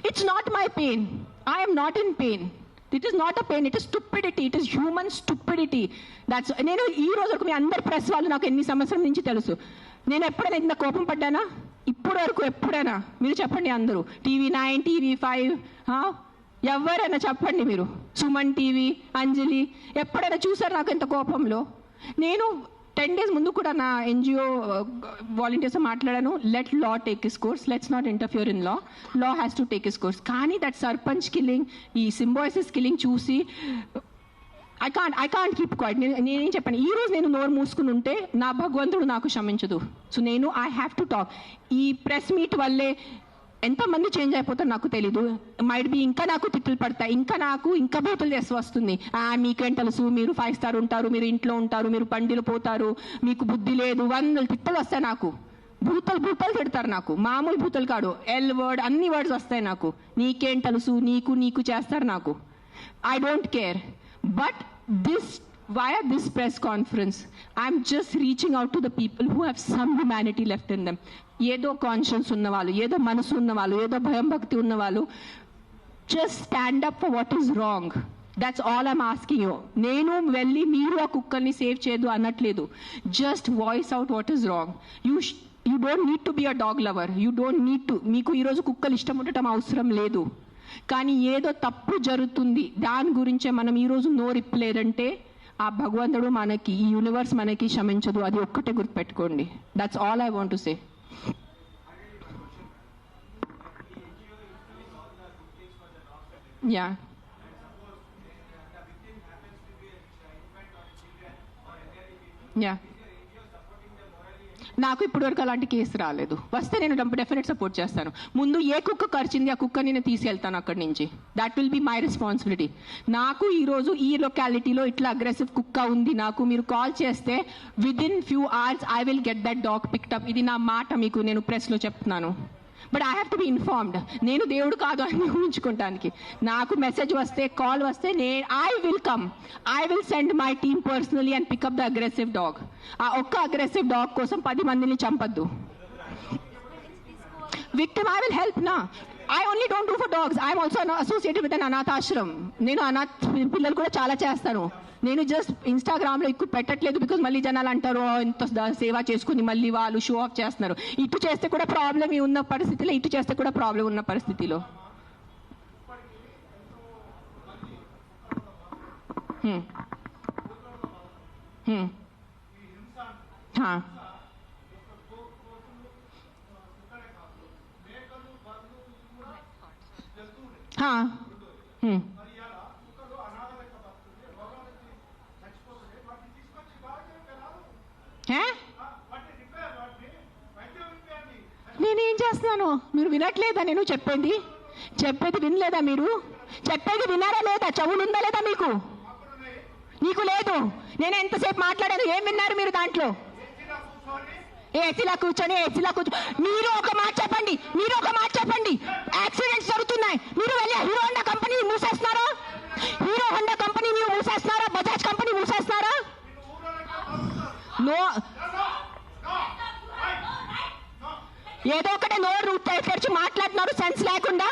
It's not my pain. I'm not in pain. It is not a pain, it is stupidity. It is human stupidity. That's. నేను ఈ రోజు వరకు మీ అందరి ప్రెస్ వాళ్ళు నాకు ఎన్ని సంవత్సరం నుంచి తెలుసు. నేను ఎప్పుడైనా ఇంత కోపం పడ్డానా? ఇప్పటి వరకు ఎప్పుడైనా మీరు చెప్పండి. అందరూ TV9, TV5, ఎవరైనా చెప్పండి మీరు, సుమన్ టీవీ, అంజలి, ఎప్పుడైనా చూసారు నాకు ఎంత కోపంలో? నేను 10 days ముందు కూడా నా NGO వాలంటీర్స్ మాట్లాడాను. Let law take is course, let's not interfere in law, law has to take is course. కానీ దట్ సర్పంచ్ కిల్లింగ్, ఈ సింబాయిసిస్ కిల్లింగ్ చూసి ఐ కాంట్ కీప్ క్వైట్. నేనేం చెప్పాను, ఈ రోజు నేను నోరు మూసుకుని ఉంటే నా భగవంతుడు నాకు క్షమించదు. సో నేను ఐ హ్యావ్ టు టాక్. ఈ ప్రెస్ మీట్ వల్లే ఎంతమంది చేంజ్ అయిపోతారు నాకు తెలీదు. మైట్ బి ఇంకా నాకు తిట్లు పడతాయి, ఇంకా బూతులు చేసి వస్తుంది. మీకేం తెలుసు, మీరు 5 స్టార్ ఉంటారు, మీరు ఇంట్లో ఉంటారు, మీరు పండిలు పోతారు, మీకు బుద్ధి లేదు, 100 తిట్టలు వస్తాయి నాకు. భూతలు తిడతారు నాకు, మామూలు భూతలు కాదు, ఎల్ వర్డ్ అన్ని వర్డ్స్ వస్తాయి నాకు. నీకేం తెలుసు, నీకు చేస్తారు నాకు. I don't care. But via this press conference, I'm just reaching out to the people who have some humanity left in them. ఏదో కాన్షియన్స్ ఉన్నవాళ్ళు, ఏదో మనసు ఉన్నవాళ్ళు, ఏదో భయం భక్తి ఉన్నవాళ్ళు, just stand up for what is wrong. That's all I'm asking you. నేను వెళ్ళి మీరు ఆ కుక్కల్ని సేవ్ చేయదు అనట్లేదు. Just voice out what is wrong. You don't need to be a dog lover. You don't need to. మీకు ఈరోజు కుక్కలు ఇష్టం ఉండటం అవసరం లేదు. కానీ ఏదో తప్పు జరుగుతుంది, దాని గురించే మనం ఈరోజు నోరిప్పలేదంటే ఆ భగవంతుడు మనకి, ఈ యూనివర్స్ మనకి క్షమించదు. అది ఒక్కటే గుర్తుపెట్టుకోండి. That's all I want to say. Yeah, yeah, నాకు ఇప్పటివరకు అలాంటి కేసు రాలేదు. వస్తే నేను డెఫినెట్ సపోర్ట్ చేస్తాను. ముందు ఏ కుక్క కరిచింది ఆ కుక్క నేను తీసుకెళ్తాను అక్కడి నుంచి. That will be my responsibility. నాకు ఈరోజు ఈ లొకాలిటీలో ఇట్లా అగ్రెసివ్ కుక్క ఉంది, నాకు మీరు కాల్ చేస్తే within few hours I will get that dog picked up. ఇది నా మాట, మీకు నేను ప్రెస్లో చెప్తున్నాను. But I have to be informed. నేను దేవుడు కాదు అని ఊహించుకోవటానికి. నాకు మెసేజ్ వస్తే, కాల్ వస్తే I will come. I will send my team personally and pick up the aggressive dog. ఆ ఒక్క అగ్రెసివ్ డాగ్ కోసం 10 మందిని చంపద్దు. విక్టిమ్ ఐ విల్ హెల్ప్ నా. I only don't do for dogs. I am also associated with an anath ashram. నేను అనాథ్ పిల్లలు కూడా చాలా చేస్తాను. నేను జస్ట్ ఇన్స్టాగ్రామ్లో ఎక్కువ పెట్టట్లేదు, బికాజ్ మళ్ళీ జనాలు అంటారు ఇంత సేవ చేసుకుని మళ్ళీ వాళ్ళు షో ఆఫ్ చేస్తున్నారు. ఇటు చేస్తే కూడా ప్రాబ్లం ఉన్న పరిస్థితిలో, ఇటు చేస్తే కూడా ప్రాబ్లం ఉన్న పరిస్థితిలో. నేనేం చేస్తున్నాను, మీరు వినట్లేదా? నేను చెప్పేది వినలేదా? మీరు చెప్పేది విన్నారా లేదా? చెవులు ఉందా లేదా మీకు? నీకు లేదు. నేను ఎంతసేపు మాట్లాడాను, ఏం విన్నారు మీరు దాంట్లో? ఏసీలా కూర్చొని మీరు ఒక మాట చెప్పండి. యాక్సిడెంట్స్ జరుగుతున్నాయి, మీరు వెళ్ళి హీరో హోండా కంపెనీ మూసేస్తున్నారా? బజాజ్ కంపెనీ మూసేస్తున్నారా? ఏదో ఒకటే నోరు తెరిచి మాట్లాడుతున్నారు సెన్స్ లేకుండా.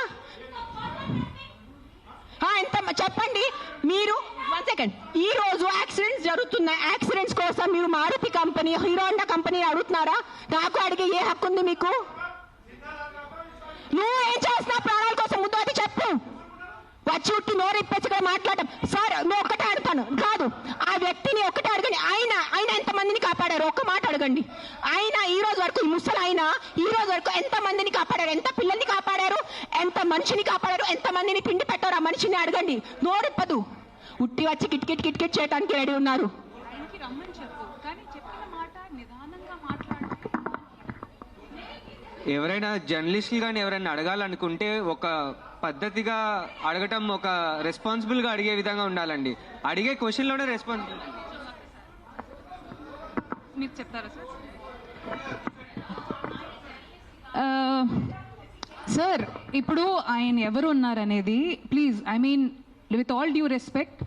ఎంత చెప్పండి మీరు. 1 సెకండ్. ఈ రోజు యాక్సిడెంట్స్ జరుగుతున్నాయి, యాక్సిడెంట్స్ కోసం మీరు Maruti company, Hero Honda company అడుగుతున్నారా? నాకు అడిగే ఏ హక్కు ఉంది మీకు? నువ్వు ఏం చేస్తున్నావు ప్రాణాల కోసం? ముందు అది చెప్పు. వచ్చి ఉట్టి నోరు ఇప్పేసి మాట్లాడటం. సార్ నువ్వు ఒక్కటే అడుగుతాను కాదు, ఆ వ్యక్తిని ఒక్కటే అడగండి. ఆయన ఎంతమందిని కాపాడారు ఒక్క మాట అడగండి. ఆయన ఈ రోజు వరకు, ఈ ముసలి ఆయన ఈ రోజు వరకు ఎంత మందిని కాపాడారు? ఎంత పిల్లల్ని కాపాడారు? ఎంత మనిషిని కాపాడారు? ఎంత మందిని పిండి పెట్టారు? ఆ మనిషిని అడగండి. నోరిప్పదు. ఉట్టి వచ్చి కిట్కిట్ చేయడానికి రెడీ ఉన్నారు. ఎవరైనా జర్నలిస్టులు కానీ ఎవరైనా అడగాలనుకుంటే ఒక పద్ధతిగా అడగటం, ఒక రెస్పాన్సిబుల్గా అడిగే విధంగా ఉండాలండి. అడిగే క్వశ్చన్లోనే రెస్పాన్సిబుల్. మీరు చెప్తారా సార్? ఇప్పుడు ఆయన ఎవరు ఉన్నారనేది please, I mean with all due respect,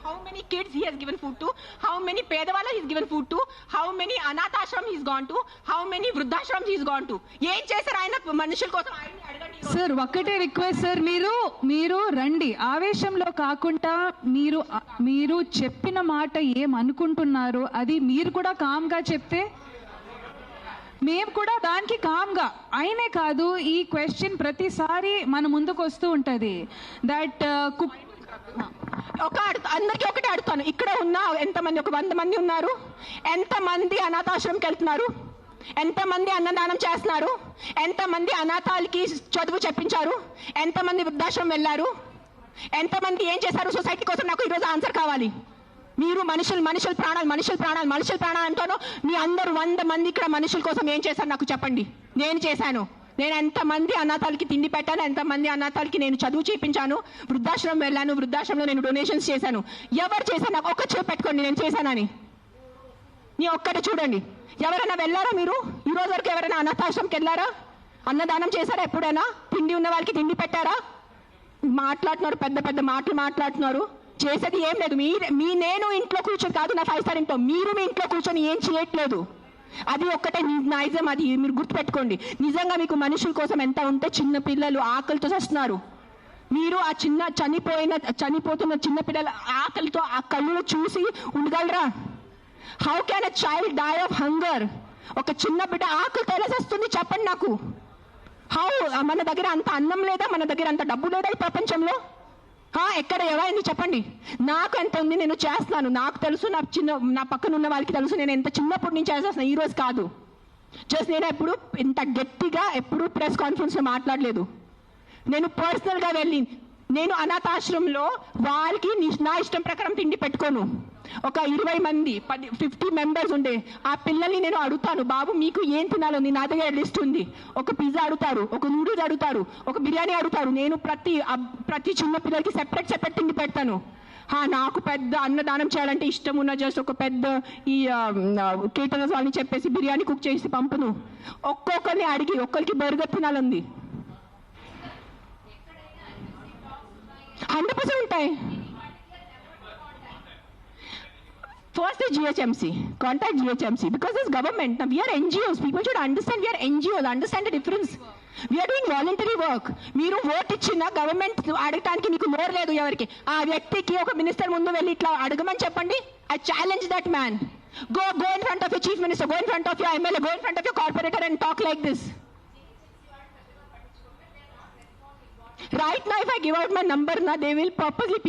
how many kids he has given food to, how many pedavalla he has given food to, how many anath ashram he has gone to, how many vruddhashrams he has gone to. ఏం చేశారు ఆయన మనుషుల కోసం? ఆయన్ని అడగండి. Sir ఒక్కటే request sir, మీరు రండి. ఆవేశంలో కాకుండా మీరు చెప్పిన మాట ఏమనుకుంటున్నారో అది మీరు కూడా కామ్గా చెప్తే మేము కూడా దానికి కామ్గా. అయినే కాదు, ఈ క్వశ్చన్ ప్రతిసారి మన ముందుకు వస్తూ ఉంటుంది. దట్ అందరికీ ఒకటే అడుగుతాను. ఇక్కడ ఉన్న ఎంతమంది, ఒక 100 మంది ఉన్నారు. ఎంతమంది అనాథాశ్రమంకి వెళ్తున్నారు? ఎంతమంది అన్నదానం చేస్తున్నారు? ఎంతమంది అనాథాలకి చదువు చెప్పించారు? ఎంతమంది వృద్ధాశ్రమం వెళ్ళారు? ఎంతమంది ఏం చేశారు సొసైటీ కోసం? నాకు ఈరోజు ఆన్సర్ కావాలి. మీరు మనుషుల ప్రాణాలు అంటాను. మీ అందరూ 100 మంది ఇక్కడ మనుషుల కోసం ఏం చేశారు నాకు చెప్పండి. నేను చేశాను. నేను ఎంతమంది అనాథాలకి తిండి పెట్టాను, ఎంతమంది అనాథాలకి నేను చదువు చేయించాను, వృద్ధాశ్రమం వెళ్ళాను, వృద్ధాశ్రమంలో నేను డొనేషన్స్ చేశాను. ఎవరు చేశాను? నాకు ఒక్క చూపు పెట్టుకోండి నేను చేశానని. నీ ఒక్కటి చూడండి. ఎవరైనా వెళ్ళారా మీరు? ఈ రోజు వరకు ఎవరైనా అనాథాశ్రమంకి వెళ్ళారా? అన్నదానం చేశారా ఎప్పుడైనా? తిండి ఉన్న వాళ్ళకి తిండి పెట్టారా? మాట్లాడుతున్నారు, పెద్ద పెద్ద మాటలు మాట్లాడుతున్నారు. చేసేది ఏం లేదు. నేను ఇంట్లో కూర్చొని కాదు, నా 5 స్టార్ ఇంట్లో మీరు మీ ఇంట్లో కూర్చొని ఏం చేయట్లేదు. అది ఒక్కటే నైజం. అది మీరు గుర్తుపెట్టుకోండి. నిజంగా మీకు మనుషుల కోసం ఎంత ఉంటే, చిన్న పిల్లలు ఆకలితో వస్తున్నారు. మీరు ఆ చనిపోతున్న చిన్న పిల్లల ఆకలితో ఆ కళ్ళు చూసి ఉండగలరా? How can a child die of hunger? ఒక చిన్న బిడ్డ ఆకలితో ఎలా వస్తుంది చెప్పండి నాకు. హౌ? మన దగ్గర అంత అన్నం లేదా? మన దగ్గర అంత డబ్బు లేదా ఈ ప్రపంచంలో? ఎక్కడ ఎవరైంది చెప్పండి. నాకు ఎంత ఉంది, నేను చేస్తున్నాను. నాకు తెలుసు, నా పక్కన ఉన్న వాళ్ళకి తెలుసు. నేను ఎంత చిన్నప్పటి నుంచి చేసేస్తున్నాను, ఈ రోజు కాదు. జస్ట్ నేను ఎప్పుడు ఇంత గట్టిగా ఎప్పుడు ప్రెస్ కాన్ఫరెన్స్లో మాట్లాడలేదు. నేను పర్సనల్గా వెళ్ళి నేను అనాథాశ్రమంలో వాళ్ళకి నా ఇష్టం ప్రకారం తిండి పెట్టుకోను. ఒక 20 మంది 50 మెంబర్స్ ఉండే ఆ పిల్లల్ని నేను అడుగుతాను, బాబు మీకు ఏం తినాలో? నా దగ్గర లిస్ట్ ఉంది. ఒక పిజ్జా అడుగుతారు, ఒక నూడిల్స్ అడుగుతారు, ఒక బిర్యానీ అడుగుతారు. నేను ప్రతి చిన్న పిల్లలకి సెపరేట్ తిండి పెడతాను. నాకు పెద్ద అన్నదానం చేయాలంటే ఇష్టం ఉన్న జస్ట్ ఒక పెద్ద ఈ కేటరర్స్ వాళ్ళని చెప్పేసి బిర్యానీ కుక్ చేసి పంపును. ఒక్కొక్కరిని అడిగి ఒక్కరికి బర్గర్ తినాలంది. 100% ఉంటాయి. First is GHMC. Contact GHMC because it's government. Now we are NGOs. People should understand we are NGOs. Understand the difference. We are doing voluntary work. మీరు ఓట్ ఇచ్చిన గవర్నమెంట్ అడగటానికి మీకు నోరు లేదు ఎవరికి. ఆ వ్యక్తికి ఒక మినిస్టర్ ముందు వెళ్ళి ఇట్లా అడగమని చెప్పండి. I challenge that man. Go in front of your chief minister. Go in front of your MLA. Go in front of your corporator and talk like this. Right now, if I give out my number,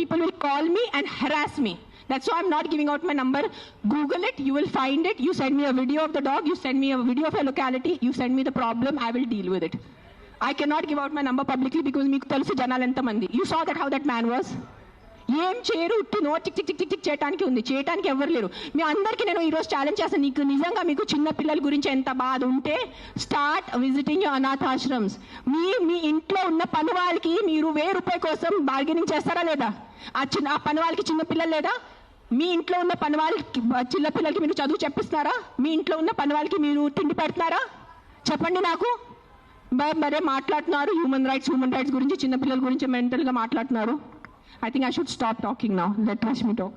people will call me and harass me. That's why I'm not giving out my number. Google it, you will find it. You send me a video of the dog, you send me a video of your locality, you send me the problem, I will deal with it. I cannot give out my number publicly because meeku telusu janalu enta mandi. You saw that how that man was. ఏం చేయరు, no tick tick tick tick చేయడానికి ఉంది. చేయడానికి ఎవరు లేరు. మీ అందరికీ నేను ఈరోజు ఛాలెంజ్ చేస్తాను. నీకు నిజంగా మీకు చిన్న పిల్లల గురించి ఎంత బాధ ఉంటే స్టార్ట్ విజిటింగ్ యువర్ అనాథాశ్రమ్స్. మీ ఇంట్లో ఉన్న పని వాళ్ళకి మీరు ₹1000 కోసం బార్గెనింగ్ చేస్తారా లేదా? ఆ పని వాళ్ళకి చిన్న పిల్లలు లేదా? మీ ఇంట్లో ఉన్న పని వాళ్ళకి చిన్న పిల్లలకి మీరు చదువు చెప్పిస్తున్నారా? మీ ఇంట్లో ఉన్న పని వాళ్ళకి మీరు తిండి పెడుతున్నారా? చెప్పండి నాకు. మరే మాట్లాడుతున్నారు హ్యూమన్ రైట్స్ గురించి, చిన్న పిల్లల గురించి మెంటల్గా మాట్లాడుతున్నారు. I think I should stop talking now. Let Rashmi talk.